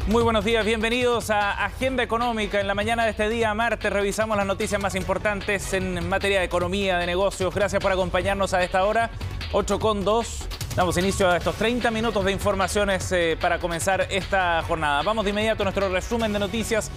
Muy buenos días, bienvenidos a Agenda Económica. En la mañana de este día, martes, revisamos las noticias más importantes en materia de economía, de negocios. Gracias por acompañarnos a esta hora, 8:02. Damos inicio a estos 30 minutos de informaciones para comenzar esta jornada. Vamos de inmediato a nuestro resumen de noticias.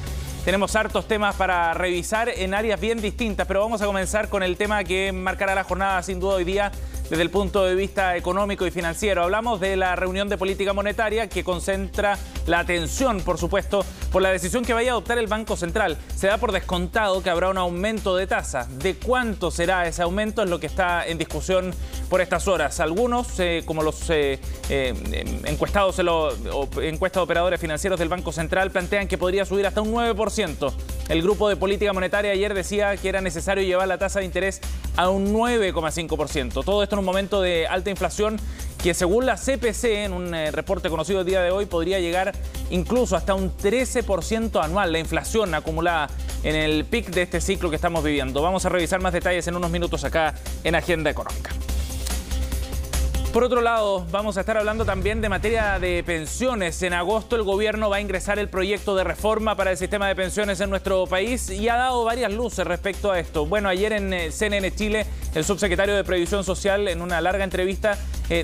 Tenemos hartos temas para revisar en áreas bien distintas, pero vamos a comenzar con el tema que marcará la jornada sin duda hoy día desde el punto de vista económico y financiero. Hablamos de la reunión de política monetaria que concentra la atención, por supuesto, por la decisión que vaya a adoptar el Banco Central. Se da por descontado que habrá un aumento de tasa. ¿De cuánto será ese aumento? Es lo que está en discusión por estas horas. Algunos, como los encuestados encuesta de operadores financieros del Banco Central, plantean que podría subir hasta un 9%. El grupo de política monetaria ayer decía que era necesario llevar la tasa de interés a un 9,5%. Todo esto en un momento de alta inflación que, según la CPC, en un reporte conocido el día de hoy, podría llegar incluso hasta un 13% anual, la inflación acumulada en el pic de este ciclo que estamos viviendo. Vamos a revisar más detalles en unos minutos acá en Agenda Económica. Por otro lado, vamos a estar hablando también de materia de pensiones. En agosto el gobierno va a ingresar el proyecto de reforma para el sistema de pensiones en nuestro país y ha dado varias luces respecto a esto. Bueno, ayer en CNN Chile, el subsecretario de Previsión Social, en una larga entrevista,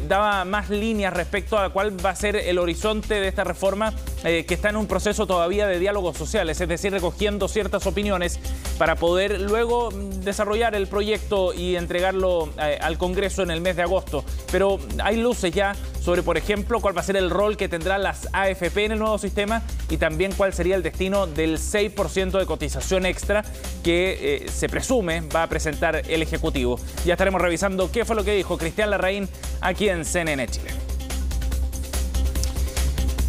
daba más líneas respecto a cuál va a ser el horizonte de esta reforma, que está en un proceso todavía de diálogos sociales, es decir, recogiendo ciertas opiniones para poder luego desarrollar el proyecto y entregarlo al Congreso en el mes de agosto. Pero hay luces ya sobre, por ejemplo, cuál va a ser el rol que tendrán las AFP en el nuevo sistema y también cuál sería el destino del 6% de cotización extra que se presume va a presentar el Ejecutivo. Ya estaremos revisando qué fue lo que dijo Cristian Larraín aquí en CNN Chile.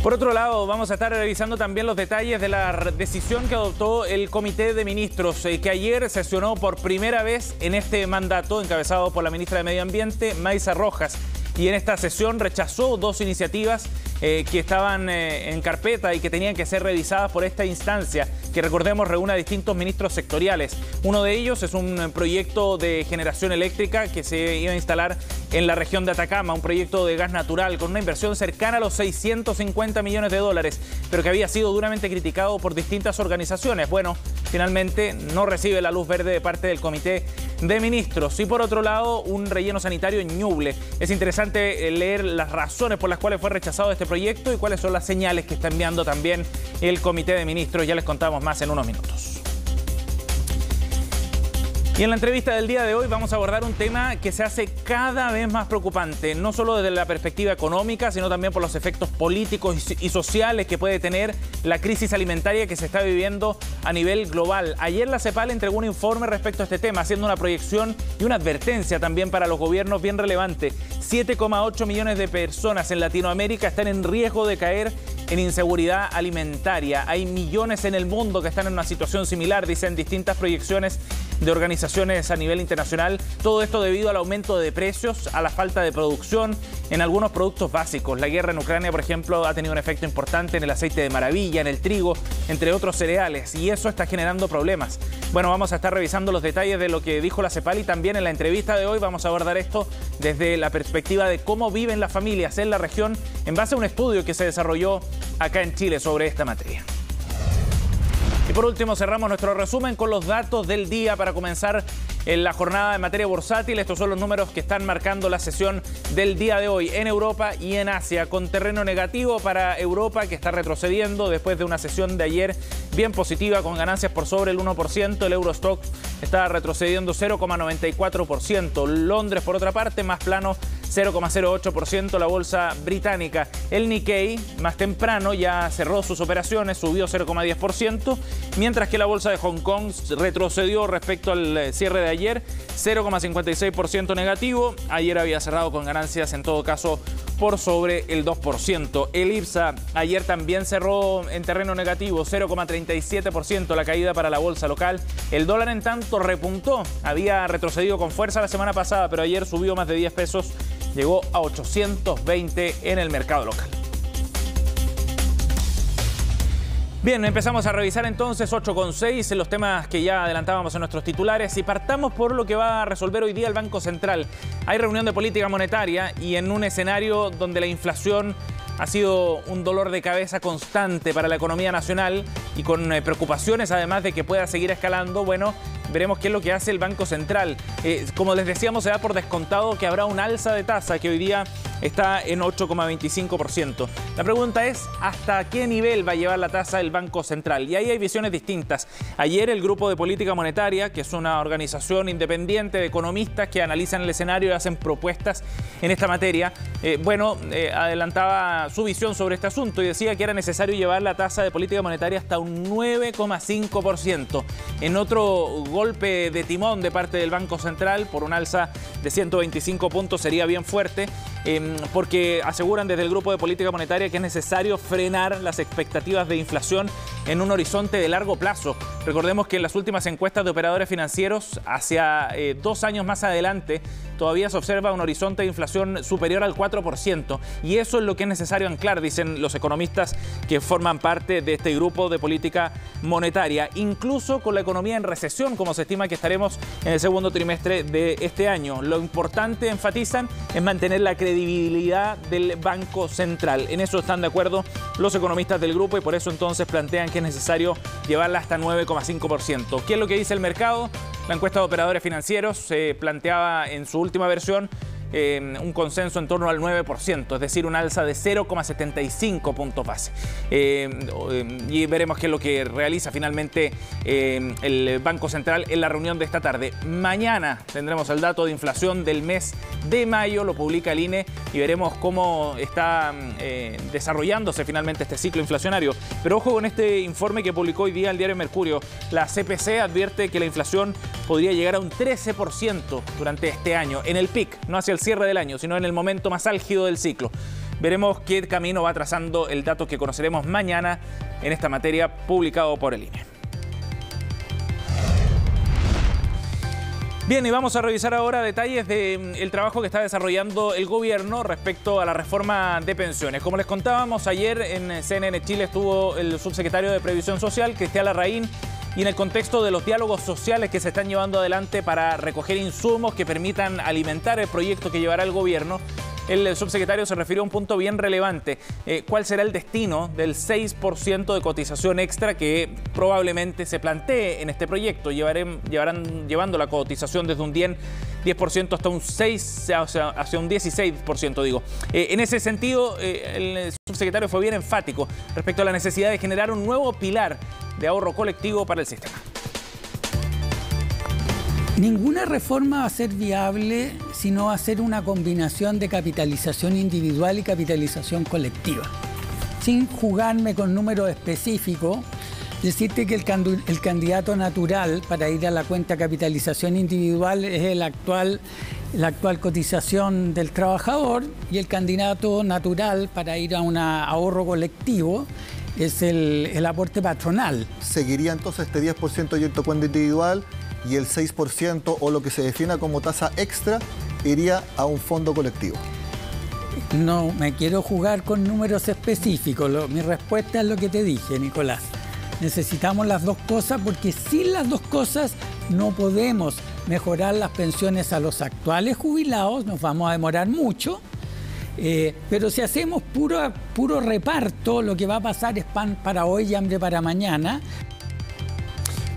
Por otro lado, vamos a estar revisando también los detalles de la decisión que adoptó el Comité de Ministros, que ayer sesionó por primera vez en este mandato, encabezado por la ministra de Medio Ambiente, Maysa Rojas. Y en esta sesión rechazó dos iniciativas que estaban en carpeta y que tenían que ser revisadas por esta instancia, que recordemos reúne a distintos ministros sectoriales. Uno de ellos es un proyecto de generación eléctrica que se iba a instalar en la región de Atacama, un proyecto de gas natural con una inversión cercana a los 650 millones de dólares, pero que había sido duramente criticado por distintas organizaciones. Bueno, finalmente no recibe la luz verde de parte del Comité de Ministros. Y por otro lado, un relleno sanitario en Ñuble. Es interesante leer las razones por las cuales fue rechazado este proyecto y cuáles son las señales que está enviando también el Comité de Ministros. Ya les contamos más en unos minutos. Y en la entrevista del día de hoy vamos a abordar un tema que se hace cada vez más preocupante, no solo desde la perspectiva económica, sino también por los efectos políticos y sociales que puede tener la crisis alimentaria que se está viviendo a nivel global. Ayer la CEPAL entregó un informe respecto a este tema, haciendo una proyección y una advertencia también para los gobiernos bien relevante. 7,8 millones de personas en Latinoamérica están en riesgo de caer en inseguridad alimentaria. Hay millones en el mundo que están en una situación similar, dicen distintas proyecciones de organizaciones a nivel internacional. Todo esto debido al aumento de precios, a la falta de producción en algunos productos básicos. La guerra en Ucrania, por ejemplo, ha tenido un efecto importante en el aceite de maravilla, en el trigo, entre otros cereales, y eso está generando problemas. Bueno, vamos a estar revisando los detalles de lo que dijo la CEPAL y también en la entrevista de hoy vamos a abordar esto desde la perspectiva de cómo viven las familias en la región en base a un estudio que se desarrolló acá en Chile sobre esta materia. Y por último cerramos nuestro resumen con los datos del día para comenzar en la jornada en materia bursátil. Estos son los números que están marcando la sesión del día de hoy en Europa y en Asia, con terreno negativo para Europa, que está retrocediendo después de una sesión de ayer bien positiva con ganancias por sobre el 1%. El Eurostoxx está retrocediendo 0,94%. Londres, por otra parte, más plano, 0,08%. La bolsa británica, el Nikkei, más temprano ya cerró sus operaciones, subió 0,10%, mientras que la bolsa de Hong Kong retrocedió respecto al cierre de ayer, 0,56% negativo. Ayer había cerrado con ganancias, en todo caso, por sobre el 2%. El IPSA ayer también cerró en terreno negativo, 0,37% la caída para la bolsa local. El dólar, en tanto, repuntó. Había retrocedido con fuerza la semana pasada, pero ayer subió más de 10 pesos. Llegó a 820 en el mercado local. Bien, empezamos a revisar entonces 8,6 los temas que ya adelantábamos en nuestros titulares y partamos por lo que va a resolver hoy día el Banco Central. Hay reunión de política monetaria y en un escenario donde la inflación ha sido un dolor de cabeza constante para la economía nacional y con preocupaciones además de que pueda seguir escalando. Bueno, veremos qué es lo que hace el Banco Central. Como les decíamos, se da por descontado que habrá un alza de tasa que hoy día está en 8,25%. La pregunta es, ¿hasta qué nivel va a llevar la tasa el Banco Central? Y ahí hay visiones distintas. Ayer el Grupo de Política Monetaria, que es una organización independiente de economistas que analizan el escenario y hacen propuestas en esta materia, adelantaba su visión sobre este asunto y decía que era necesario llevar la tasa de política monetaria hasta un 9,5%. En otro golpe de timón de parte del Banco Central por un alza de 125 puntos sería bien fuerte, porque aseguran desde el Grupo de Política Monetaria que es necesario frenar las expectativas de inflación en un horizonte de largo plazo. Recordemos que en las últimas encuestas de operadores financieros, hacia 2 años más adelante, todavía se observa un horizonte de inflación superior al 4%. Y eso es lo que es necesario anclar, dicen los economistas que forman parte de este Grupo de Política Monetaria. Incluso con la economía en recesión, como se estima que estaremos en el segundo trimestre de este año. Lo importante, enfatizan, es mantener la credibilidad del Banco Central. En eso están de acuerdo los economistas del grupo y por eso entonces plantean que es necesario llevarla hasta 9,5%. ¿Qué es lo que dice el mercado? La encuesta de operadores financieros planteaba en su última versión un consenso en torno al 9%, es decir, un alza de 0,75 puntos base. Y veremos qué es lo que realiza finalmente el Banco Central en la reunión de esta tarde. Mañana tendremos el dato de inflación del mes de mayo, lo publica el INE y veremos cómo está desarrollándose finalmente este ciclo inflacionario. Pero ojo con este informe que publicó hoy día el diario Mercurio. La CPC advierte que la inflación podría llegar a un 13% durante este año, en el pic, no hacia el cierre del año, sino en el momento más álgido del ciclo. Veremos qué camino va trazando el dato que conoceremos mañana en esta materia, publicado por el INE. Bien, y vamos a revisar ahora detalles del trabajo que está desarrollando el gobierno respecto a la reforma de pensiones. Como les contábamos, ayer en CNN Chile estuvo el subsecretario de Previsión Social, Cristian Larraín, y en el contexto de los diálogos sociales que se están llevando adelante para recoger insumos que permitan alimentar el proyecto que llevará el gobierno, el subsecretario se refirió a un punto bien relevante. ¿Cuál será el destino del 6% de cotización extra que probablemente se plantee en este proyecto? Llevando la cotización desde un 10% hasta un 6, hacia un 16%, digo. En ese sentido, el subsecretario fue bien enfático respecto a la necesidad de generar un nuevo pilar de ahorro colectivo para el sistema. Ninguna reforma va a ser viable si no va a ser una combinación de capitalización individual y capitalización colectiva. Sin jugarme con números específicos, decirte que el candidato natural para ir a la cuenta capitalización individual es la actual cotización del trabajador y el candidato natural para ir a un ahorro colectivo es el aporte patronal. Seguiría entonces este 10% yendo a cuenta individual y el 6% o lo que se defina como tasa extra iría a un fondo colectivo. No me quiero jugar con números específicos. Mi respuesta es lo que te dije, Nicolás. Necesitamos las dos cosas porque sin las dos cosas no podemos mejorar las pensiones a los actuales jubilados, nos vamos a demorar mucho. Pero si hacemos puro reparto, lo que va a pasar es pan para hoy y hambre para mañana.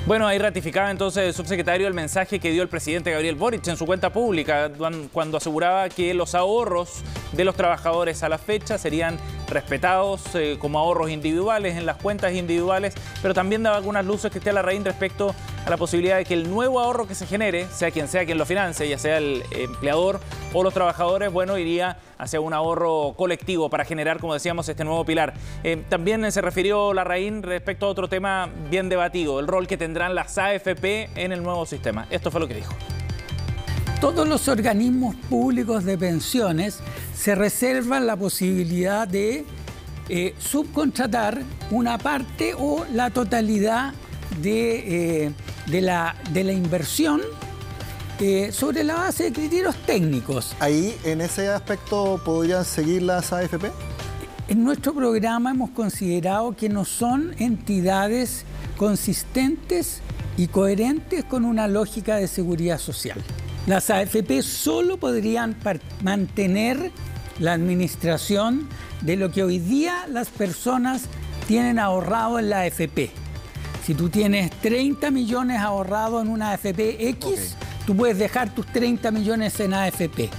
Bueno, ahí ratificaba entonces el subsecretario el mensaje que dio el presidente Gabriel Boric en su cuenta pública cuando aseguraba que los ahorros de los trabajadores a la fecha serían respetados como ahorros individuales en las cuentas individuales, pero también daba algunas luces Cristian Larraín respecto a la posibilidad de que el nuevo ahorro que se genere, sea quien lo financie, ya sea el empleador o los trabajadores, bueno, iría hacia un ahorro colectivo para generar, como decíamos, este nuevo pilar. También se refirió Larraín respecto a otro tema bien debatido, el rol que tendrán las AFP en el nuevo sistema. Esto fue lo que dijo. Todos los organismos públicos de pensiones se reservan la posibilidad de subcontratar una parte o la totalidad de la inversión sobre la base de criterios técnicos. ¿Ahí, en ese aspecto, podrían seguir las AFP? En nuestro programa hemos considerado que no son entidades consistentes y coherentes con una lógica de seguridad social. Las AFP solo podrían mantener la administración de lo que hoy día las personas tienen ahorrado en la AFP. Si tú tienes 30 millones ahorrados en una AFP X, tú puedes dejar tus 30 millones en AFP,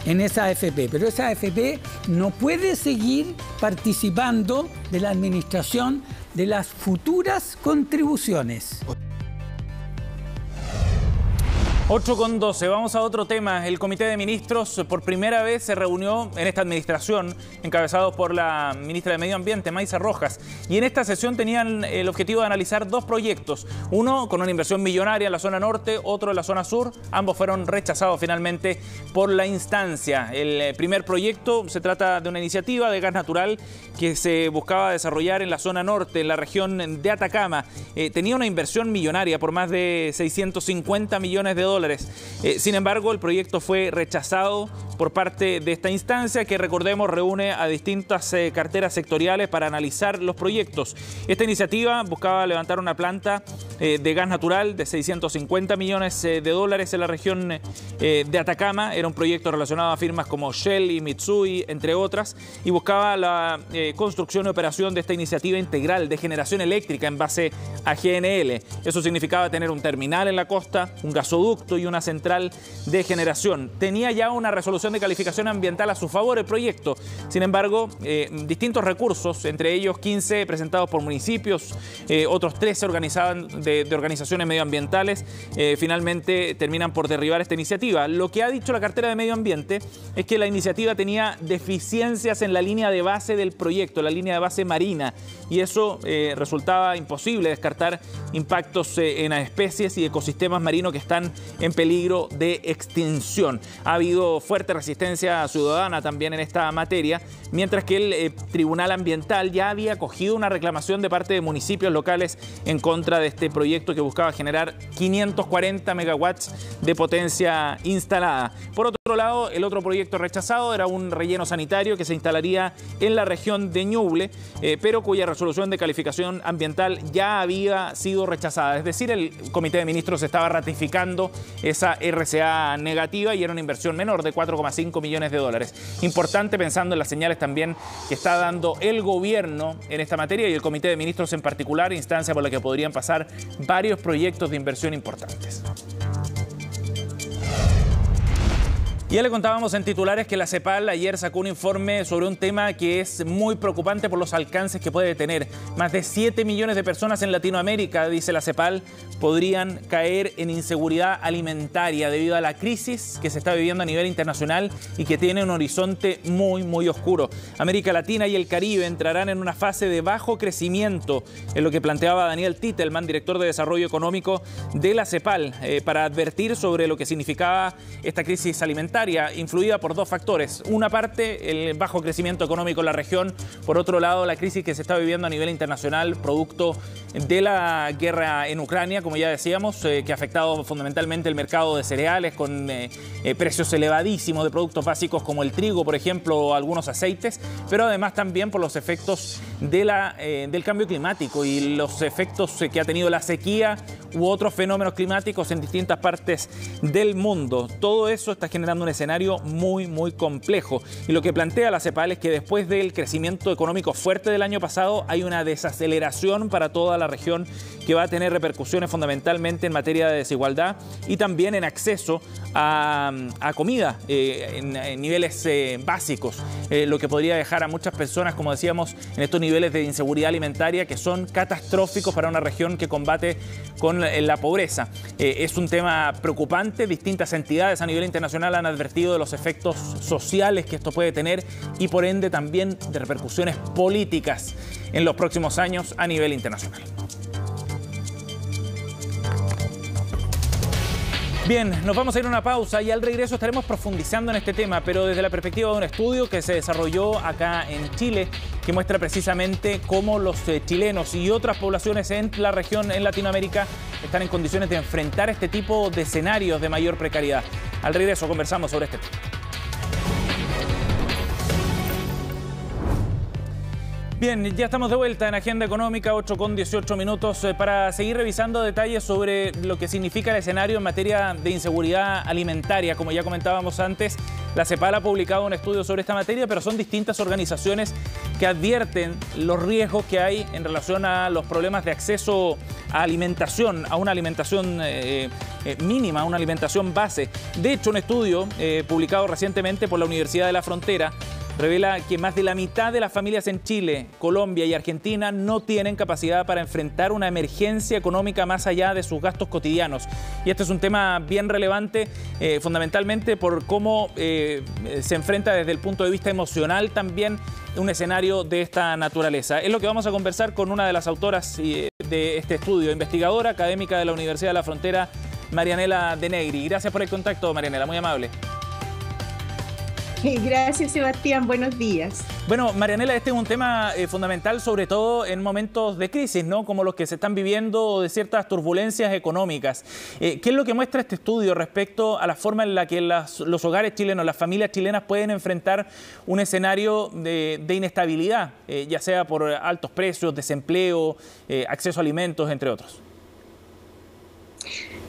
en esa AFP. Pero esa AFP no puede seguir participando de la administración de las futuras contribuciones. 8:12, vamos a otro tema. El Comité de Ministros por primera vez se reunió en esta administración, encabezado por la ministra de Medio Ambiente, Maísa Rojas. Y en esta sesión tenían el objetivo de analizar dos proyectos. Uno con una inversión millonaria en la zona norte, otro en la zona sur. Ambos fueron rechazados finalmente por la instancia. El primer proyecto se trata de una iniciativa de gas natural que se buscaba desarrollar en la zona norte, en la región de Atacama. Tenía una inversión millonaria por más de 650 millones de dólares. Sin embargo, el proyecto fue rechazado por parte de esta instancia que, recordemos, reúne a distintas carteras sectoriales para analizar los proyectos. Esta iniciativa buscaba levantar una planta de gas natural de 650 millones de dólares en la región de Atacama. Era un proyecto relacionado a firmas como Shell y Mitsui, entre otras, y buscaba la construcción y operación de esta iniciativa integral de generación eléctrica en base a GNL. Eso significaba tener un terminal en la costa, un gasoducto y una central de generación. Tenía ya una resolución de calificación ambiental a su favor el proyecto. Sin embargo, distintos recursos, entre ellos 15 presentados por municipios, otros 13 de organizaciones medioambientales, finalmente terminan por derribar esta iniciativa. Lo que ha dicho la cartera de Medio Ambiente es que la iniciativa tenía deficiencias en la línea de base del proyecto, la línea de base marina, y eso resultaba imposible descartar impactos en especies y ecosistemas marinos que están en peligro de extinción. Ha habido fuerte resistencia ciudadana también en esta materia, mientras que el Tribunal Ambiental ya había acogido una reclamación de parte de municipios locales en contra de este proyecto que buscaba generar 540 megawatts de potencia instalada. Por otro lado, el otro proyecto rechazado era un relleno sanitario que se instalaría en la región de Ñuble, pero cuya resolución de calificación ambiental ya había sido rechazada. Es decir, el Comité de Ministros estaba ratificando esa RCA negativa y era una inversión menor de 4,5 millones de dólares. Importante pensando en las señales también que está dando el gobierno en esta materia y el Comité de Ministros en particular, instancia por la que podrían pasar varios proyectos de inversión importantes. Ya le contábamos en titulares que la CEPAL ayer sacó un informe sobre un tema que es muy preocupante por los alcances que puede tener. Más de 7 millones de personas en Latinoamérica, dice la CEPAL, podrían caer en inseguridad alimentaria debido a la crisis que se está viviendo a nivel internacional y que tiene un horizonte muy, muy oscuro. América Latina y el Caribe entrarán en una fase de bajo crecimiento, es lo que planteaba Daniel Titelman, director de Desarrollo Económico de la CEPAL, para advertir sobre lo que significaba esta crisis alimentaria, influida por dos factores. Una parte, el bajo crecimiento económico en la región. Por otro lado, la crisis que se está viviendo a nivel internacional, producto de la guerra en Ucrania, como ya decíamos, que ha afectado fundamentalmente el mercado de cereales con precios elevadísimos de productos básicos como el trigo, por ejemplo, o algunos aceites, pero además también por los efectos del cambio climático y los efectos que ha tenido la sequía u otros fenómenos climáticos en distintas partes del mundo. Todo eso está generando un escenario muy, muy complejo. Y lo que plantea la CEPAL es que después del crecimiento económico fuerte del año pasado hay una desaceleración para toda la región que va a tener repercusiones fundamentalmente en materia de desigualdad y también en acceso a comida en niveles básicos, lo que podría dejar a muchas personas, como decíamos, en estos niveles de inseguridad alimentaria que son catastróficos para una región que combate con la pobreza. Es un tema preocupante. Distintas entidades a nivel internacional han advertido de los efectos sociales que esto puede tener y por ende también de repercusiones políticas en los próximos años a nivel internacional. Bien, nos vamos a ir a una pausa y al regreso estaremos profundizando en este tema, pero desde la perspectiva de un estudio que se desarrolló acá en Chile, que muestra precisamente cómo los chilenos y otras poblaciones en la región, en Latinoamérica, están en condiciones de enfrentar este tipo de escenarios de mayor precariedad. Al regreso conversamos sobre este tema. Bien, ya estamos de vuelta en Agenda Económica, 8:18 para seguir revisando detalles sobre lo que significa el escenario en materia de inseguridad alimentaria. Como ya comentábamos antes, La CEPAL ha publicado un estudio sobre esta materia, pero son distintas organizaciones que advierten los riesgos que hay en relación a los problemas de acceso a alimentación, a una alimentación mínima, a una alimentación base. De hecho, un estudio publicado recientemente por la Universidad de la Frontera revela que más de la mitad de las familias en Chile, Colombia y Argentina no tienen capacidad para enfrentar una emergencia económica más allá de sus gastos cotidianos. Y este es un tema bien relevante, fundamentalmente por cómo se enfrenta desde el punto de vista emocional también un escenario de esta naturaleza. Es lo que vamos a conversar con una de las autoras de este estudio, investigadora académica de la Universidad de la Frontera, Marianela De Negri. Gracias por el contacto, Marianela, muy amable. Gracias, Sebastián. Buenos días. Bueno, Marianela, este es un tema fundamental, sobre todo en momentos de crisis, ¿no? Como los que se están viviendo o de ciertas turbulencias económicas. ¿Qué es lo que muestra este estudio respecto a la forma en la que los hogares chilenos, las familias chilenas pueden enfrentar un escenario de inestabilidad, ya sea por altos precios, desempleo, acceso a alimentos, entre otros?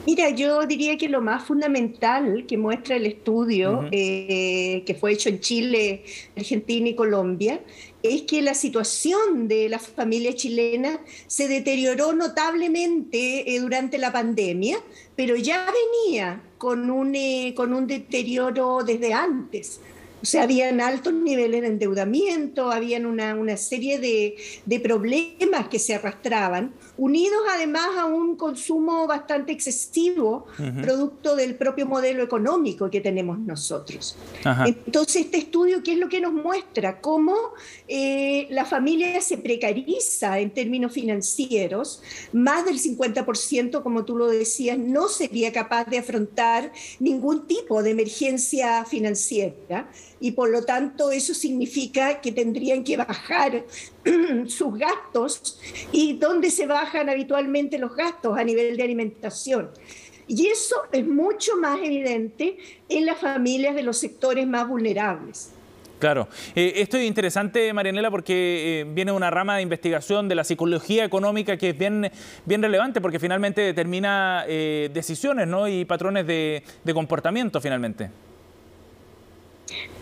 Mira, yo diría que lo más fundamental que muestra el estudio que fue hecho en Chile, Argentina y Colombia es que la situación de la familia chilena se deterioró notablemente durante la pandemia, pero ya venía con un deterioro desde antes. O sea, habían altos niveles de endeudamiento, habían una serie de problemas que se arrastraban, unidos además a un consumo bastante excesivo, producto del propio modelo económico que tenemos nosotros. Ajá. Entonces, este estudio, ¿qué es lo que nos muestra? Cómo la familia se precariza en términos financieros, más del 50%, como tú lo decías, no sería capaz de afrontar ningún tipo de emergencia financiera, y por lo tanto eso significa que tendrían que bajar sus gastos. ¿Y dónde se bajan habitualmente los gastos? A nivel de alimentación. Y eso es mucho más evidente en las familias de los sectores más vulnerables. Claro. Esto es interesante, Marianela, porque viene una rama de investigación de la psicología económica que es bien relevante, porque finalmente determina decisiones, ¿no? Y patrones de comportamiento finalmente.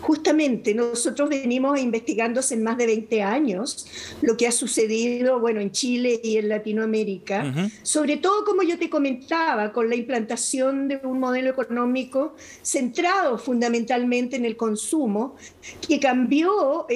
Justamente, nosotros venimos investigando hace más de 20 años lo que ha sucedido, bueno, en Chile y en Latinoamérica, sobre todo, como yo te comentaba, con la implantación de un modelo económico centrado fundamentalmente en el consumo, que cambió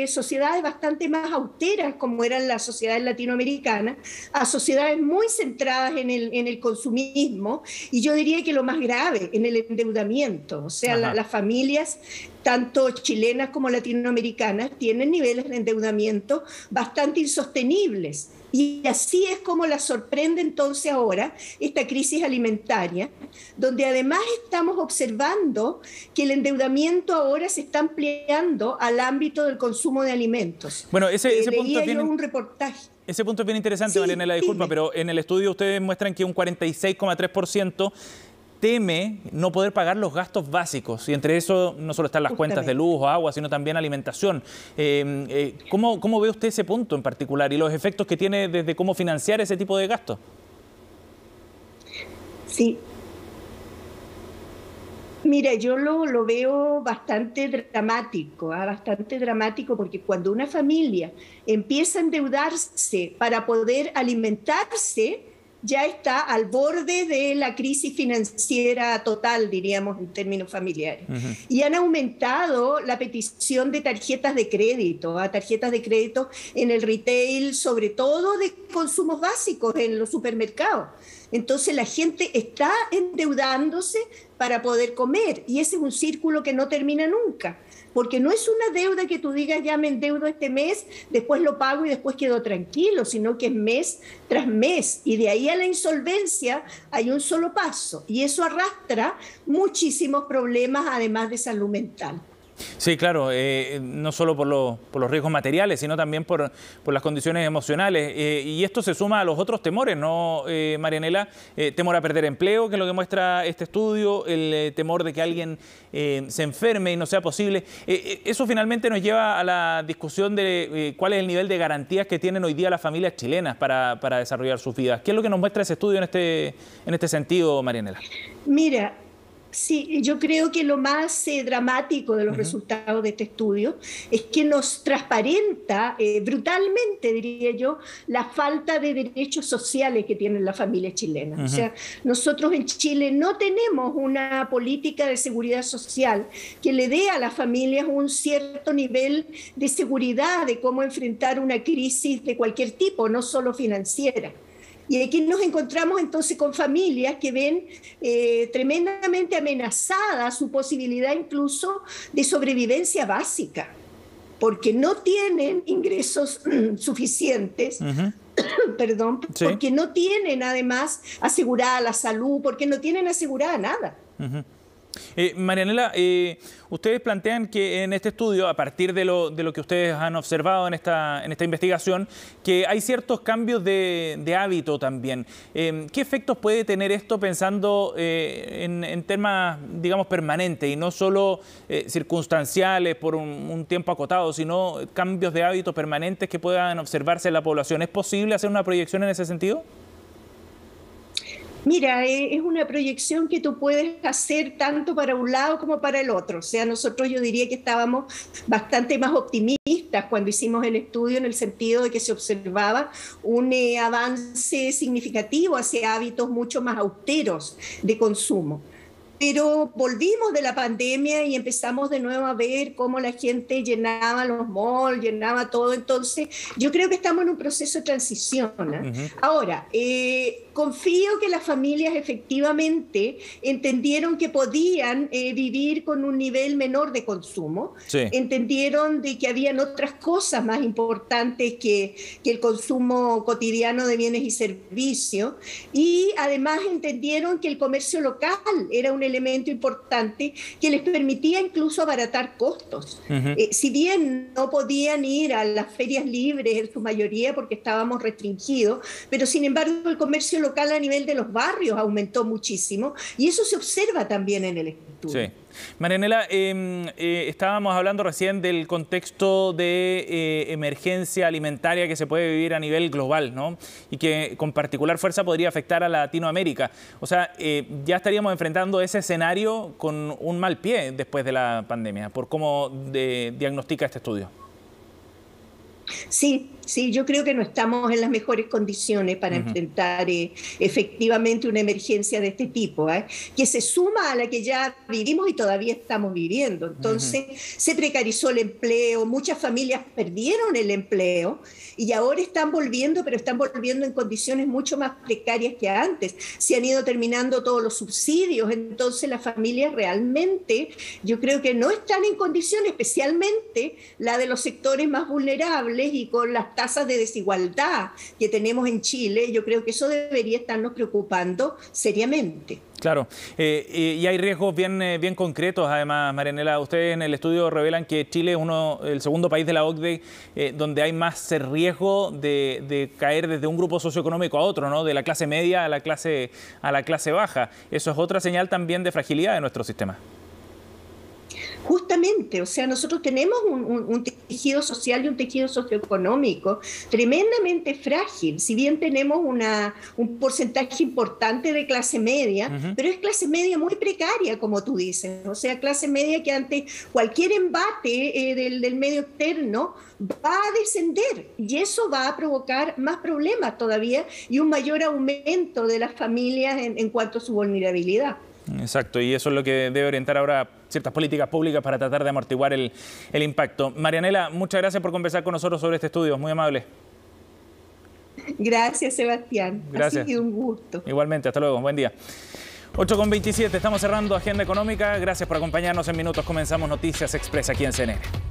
sociedades bastante más austeras, como eran las sociedades latinoamericanas, a sociedades muy centradas en el consumismo, y yo diría que lo más grave, en el endeudamiento. O sea, las familias, tanto chilenas como latinoamericanas, tienen niveles de endeudamiento bastante insostenibles. Y así es como la sorprende entonces ahora esta crisis alimentaria, donde además estamos observando que el endeudamiento ahora se está ampliando al ámbito del consumo de alimentos. Bueno, ese punto es bien, un reportaje. Ese punto es bien interesante, sí, Marianela, disculpa, pero en el estudio ustedes muestran que un 46,3% teme no poder pagar los gastos básicos, y entre eso no solo están las cuentas de luz o agua, sino también alimentación. ¿Cómo ve usted ese punto en particular y los efectos que tiene desde cómo financiar ese tipo de gastos? Sí. Mira, yo lo veo bastante dramático, porque cuando una familia empieza a endeudarse para poder alimentarse, ya está al borde de la crisis financiera total, diríamos, en términos familiares. Y han aumentado la petición de tarjetas de crédito, en el retail, sobre todo de consumos básicos en los supermercados. Entonces la gente está endeudándose para poder comer, y ese es un círculo que no termina nunca, porque no es una deuda que tú digas, ya me endeudo este mes, después lo pago y después quedo tranquilo, sino que es mes tras mes, y de ahí a la insolvencia hay un solo paso, y eso arrastra muchísimos problemas, además de salud mental. Sí, claro, no solo por los riesgos materiales, sino también por las condiciones emocionales. Y esto se suma a los otros temores, ¿no, Marianela? Temor a perder empleo, que es lo que muestra este estudio, el temor de que alguien se enferme y no sea posible. Eso finalmente nos lleva a la discusión de cuál es el nivel de garantías que tienen hoy día las familias chilenas para desarrollar sus vidas. ¿Qué es lo que nos muestra ese estudio en este sentido, Marianela? Mira, Sí, yo creo que lo más dramático de los resultados de este estudio es que nos transparenta brutalmente, diría yo, la falta de derechos sociales que tienen las familias chilenas. O sea, nosotros en Chile no tenemos una política de seguridad social que le dé a las familias un cierto nivel de seguridad de cómo enfrentar una crisis de cualquier tipo, no solo financiera. Y aquí nos encontramos entonces con familias que ven tremendamente amenazada su posibilidad incluso de sobrevivencia básica, porque no tienen ingresos suficientes, perdón, sí, porque no tienen además asegurada la salud, porque no tienen asegurada nada. Marianela, ustedes plantean que en este estudio, a partir de lo que ustedes han observado en esta investigación, que hay ciertos cambios de hábito también. ¿Qué efectos puede tener esto pensando en temas, digamos, permanentes y no solo circunstanciales por un tiempo acotado, sino cambios de hábito permanentes que puedan observarse en la población? ¿Es posible hacer una proyección en ese sentido? Mira, es una proyección que tú puedes hacer tanto para un lado como para el otro. O sea, nosotros yo diría que estábamos bastante más optimistas cuando hicimos el estudio, en el sentido de que se observaba un avance significativo hacia hábitos mucho más austeros de consumo. Pero volvimos de la pandemia y empezamos de nuevo a ver cómo la gente llenaba los malls, llenaba todo. Entonces, yo creo que estamos en un proceso de transición, ¿eh? Ahora, confío que las familias efectivamente entendieron que podían vivir con un nivel menor de consumo. Sí. Entendieron de que habían otras cosas más importantes que el consumo cotidiano de bienes y servicios. Y además entendieron que el comercio local era un elemento importante que les permitía incluso abaratar costos. Si bien no podían ir a las ferias libres en su mayoría porque estábamos restringidos, pero sin embargo el comercio local a nivel de los barrios aumentó muchísimo y eso se observa también en el estudio. Sí. Marianela, estábamos hablando recién del contexto de emergencia alimentaria que se puede vivir a nivel global, ¿no? Y que con particular fuerza podría afectar a Latinoamérica. O sea, ya estaríamos enfrentando ese escenario con un mal pie después de la pandemia, por cómo diagnostica este estudio. Sí, yo creo que no estamos en las mejores condiciones para enfrentar efectivamente una emergencia de este tipo, que se suma a la que ya vivimos y todavía estamos viviendo. Entonces, se precarizó el empleo, muchas familias perdieron el empleo y ahora están volviendo, pero están volviendo en condiciones mucho más precarias que antes. Se han ido terminando todos los subsidios, entonces las familias realmente, yo creo que no están en condiciones, especialmente la de los sectores más vulnerables y con las tasas de desigualdad que tenemos en Chile. Yo creo que eso debería estarnos preocupando seriamente. Claro, y hay riesgos bien concretos además, Marianela. Ustedes en el estudio revelan que Chile es el segundo país de la OCDE donde hay más riesgo de caer desde un grupo socioeconómico a otro, ¿no? De la clase media a la clase baja. Eso es otra señal también de fragilidad de nuestro sistema. Justamente, o sea, nosotros tenemos un tejido social y un tejido socioeconómico tremendamente frágil. Si bien tenemos un porcentaje importante de clase media, pero es clase media muy precaria, como tú dices. O sea, clase media que ante cualquier embate del medio externo va a descender y eso va a provocar más problemas todavía y un mayor aumento de las familias en cuanto a su vulnerabilidad. Exacto, y eso es lo que debe orientar ahora ciertas políticas públicas para tratar de amortiguar el impacto. Marianela, muchas gracias por conversar con nosotros sobre este estudio, muy amable. Gracias, Sebastián. Gracias. Ha sido un gusto. Igualmente, hasta luego, buen día. 8:27, estamos cerrando Agenda Económica. Gracias por acompañarnos en minutos. Comenzamos Noticias Express aquí en CNN.